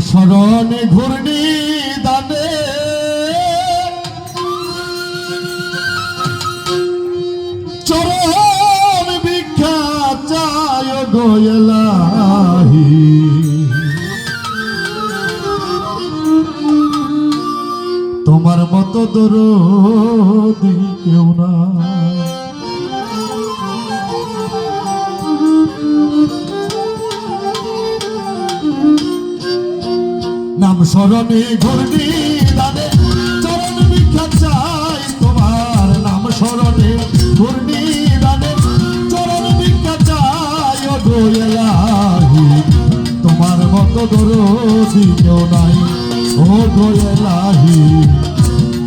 স্মরণে ঘূর্ণি দানে চরণ ভিক্ষা চায় গো এলাহি। তোমার মতো দরদি কেউ না, নাম স্মরণে ঘূর্ণি দানে চরণ ভিক্ষা চাই তোমার। নাম স্মরণে ঘূর্ণি দানে চরণ ভিক্ষা চাই গো এলাহি। তোমার মতো দরদি কেউ নাই ও গো এলাহি।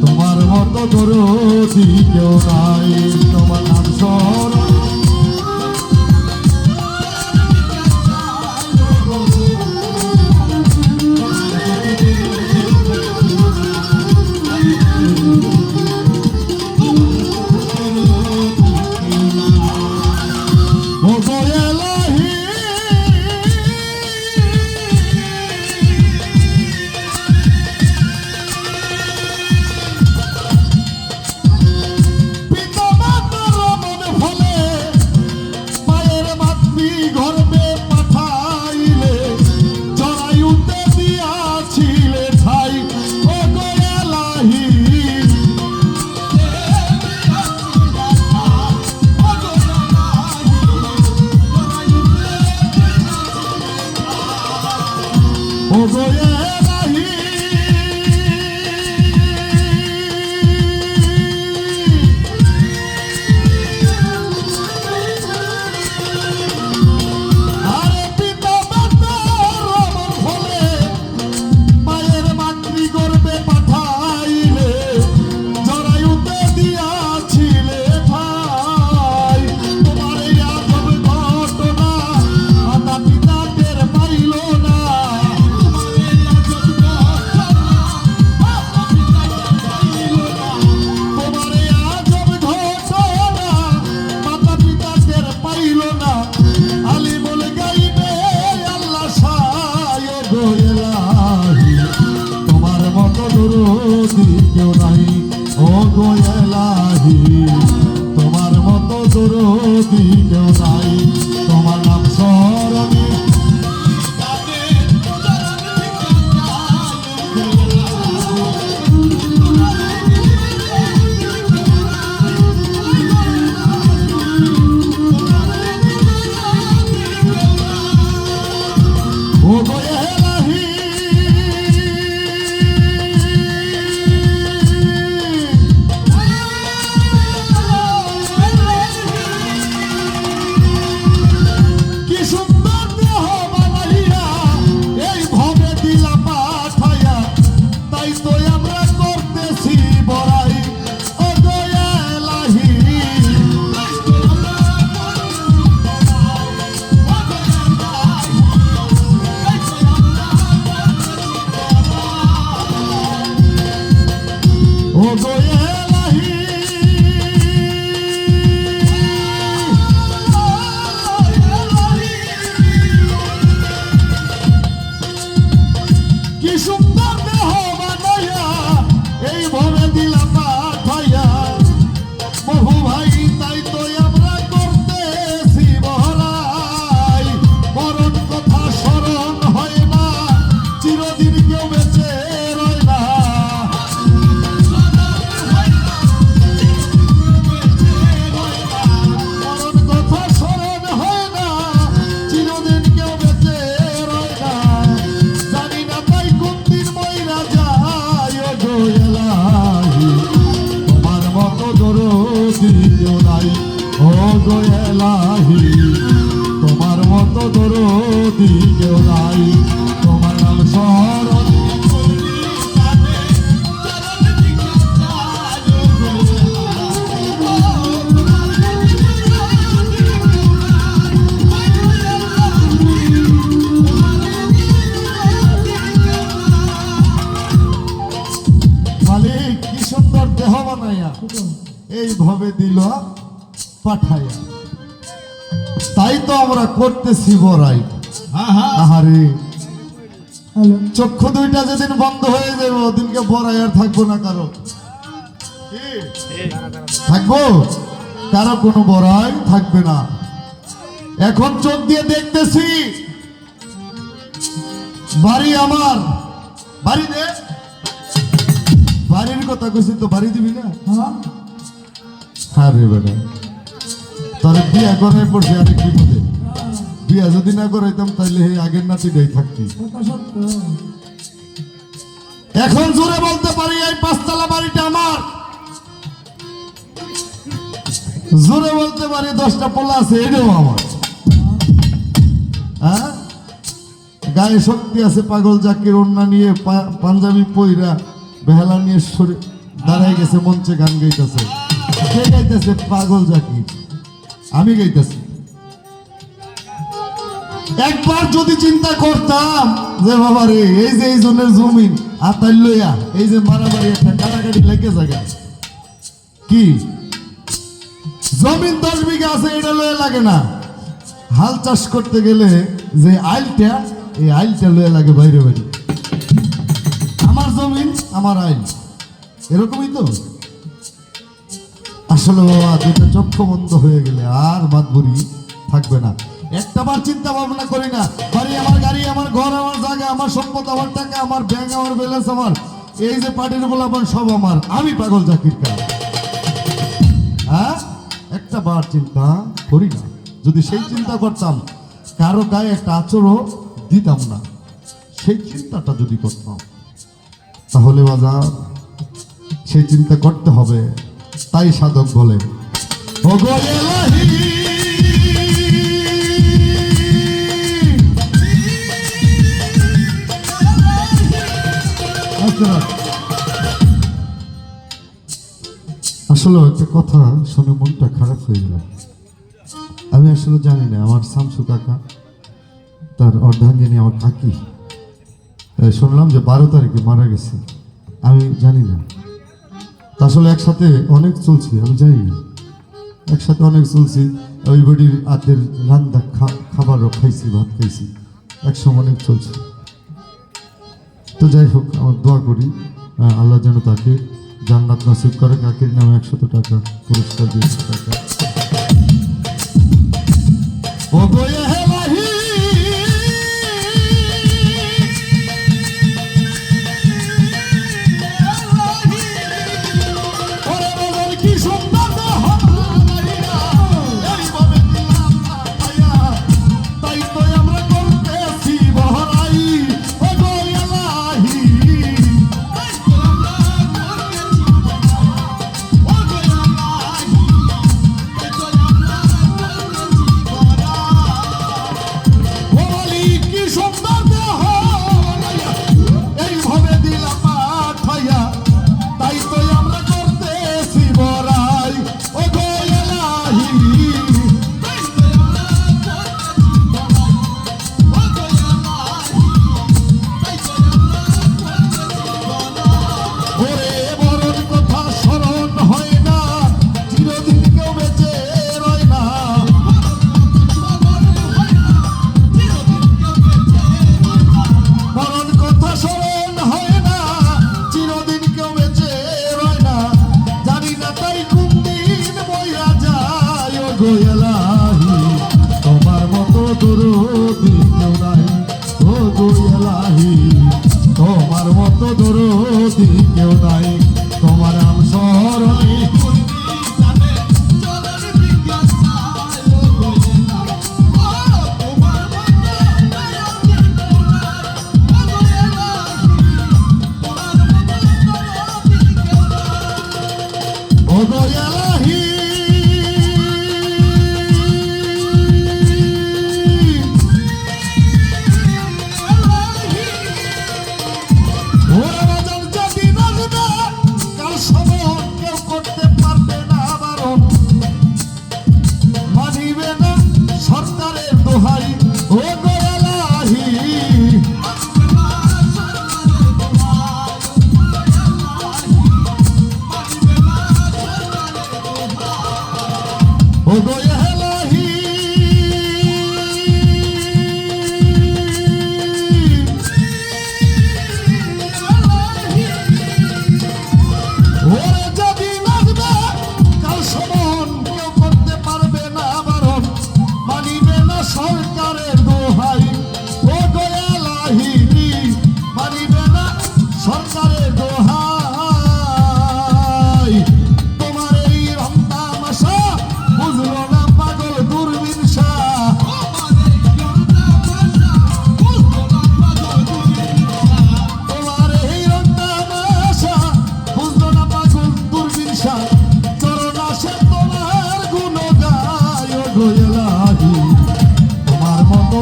তোমার মতো দরদি কেউ নাই। তোমার নাম স্মরণ কেউ নাই ও গো এলাহি। তোমার মতো দরদি কেউ নাই। তোমার নাম স্মরণে ও গো এলাহি। তোমার মতো দরদি কেউ নাই। তোমার নাম স্মরণ মালিক কি সুন্দর দেহ বানাইয়া এইভাবে দিল পাঠাইয়া। তাই তো আমরা করতেছি বড়াই। আহারে হ্যালো চক্ষু দুইটা যেদিন বন্ধ হয়ে যাবে ওদিনকে বড়াই আর থাকবো না কারো। কি? থাকবো কারো কোনো বড়াই থাকবে না। এখন চোখ দিয়ে দেখতেছি বাড়ি আমার, বাড়ি দে, বাড়ির কথা কইছি তো বাড়ি দিবি না? হ্যাঁ হ্যাঁ রে বেটা, তোর বিয়া করে পড়ছে আরেক বিপদে। বিয়া যদি না করাইতাম তাহলে এই আগের নাতিটাই থাকতি। কথা সত্য এখন জোরে বলতে পারি এই পাঁচতলা বাড়িটা আমার। জোরে বলতে পারি 10টা পোলা আছে এটাও আমার। হ্যাঁ, গায়ে শক্তি আছে। পাগল জাকির ওন্না নিয়ে পাঞ্জাবি পইরা বেহালা নিয়ে সরে দাঁড়ায় গেছে, মঞ্চে গান গাইতেছে। কে গাইতেছে? পাগল জাকির। আমি গাইতেছি। একবার যদি চিন্তা করতাম যে বাবা রে এই যে এই জনের জমিন আতাই লইয়া এই যে মারামারি একটা কাটাকাটি লেগে জায়গা, কি জমিন 10 বিঘা আছে এটা লইয়া লাগে না। হাল চাষ করতে গেলে যে আইলটা, এই আইলটা লইয়া লাগে বাইরে বাইরে। আমার জমিন আমার আইল, এরকমই তো। আসলে বাবা দুটো চক্ষু বন্ধ হয়ে গেলে আর মাতবুরি থাকবে না। একটা বার চিন্তা ভাবনা করি না, বাড়ি আমার, গাড়ি আমার, ঘর আমার, জায়গা আমার, সম্পদ আমার, টাকা আমার, ব্যাংক আমার, ব্যালেন্স আমার, এই যে পার্টির বলাবান সব আমার। আমি পাগল জাকির খান। হ্যাঁ, একটা বার চিন্তা করি না। যদি সেই চিন্তা করতাম কারো গায়ে একটা আচরও দিতাম না, সেই চিন্তাটা যদি করতাম তাহলে বাজার সেই চিন্তা করতে হবে। তাই সাধক বলে ও গো এলাহি, আসলে একটা কথা শুনে মনটা খারাপ হয়ে গেল। আমি আসলে জানি না আমার শামসু কাকা, তার অর্ধাঙ্গিনী আমার কাকি, শুনলাম যে 12 তারিখে মারা গেছে। আমি জানি না, আসলে একসাথে অনেক চলছি, আমি জানি না একসাথে অনেক চলছি। ওই বাড়ির হাতের রান্না খাবারও খাইছি, ভাত খাইছি, একসঙ্গে অনেক চলছে। তো যাই হোক, আমার দোয়া করি আল্লাহ যেন তাকে জান্নাত নসিব করে। কাকির নামে 100 টাকা পুরস্কার দিয়েছে টাকা। ও গো এলাহি, ওরে বাজার কি সুন্দর দেহ, এইভাবে দিলাম না পাইয়া, তাই তো আমরা করতেছি বহরাই। ও গো এলাহি, তোমার মতো দরদি কেউ নাই। ও গো এলাহি, তোমার মতো দরদি কেউ নাই। তোমার নাম স্মরণে ও গো এলাহি, ওরা বাজার যদি বাজবে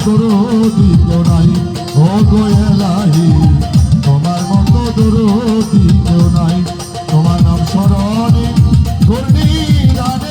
দরদি কেউ নাই, ও গো এলাহি তোমার মতো দরদি কেউ নাই। তোমার নাম স্মরণে করনি গানে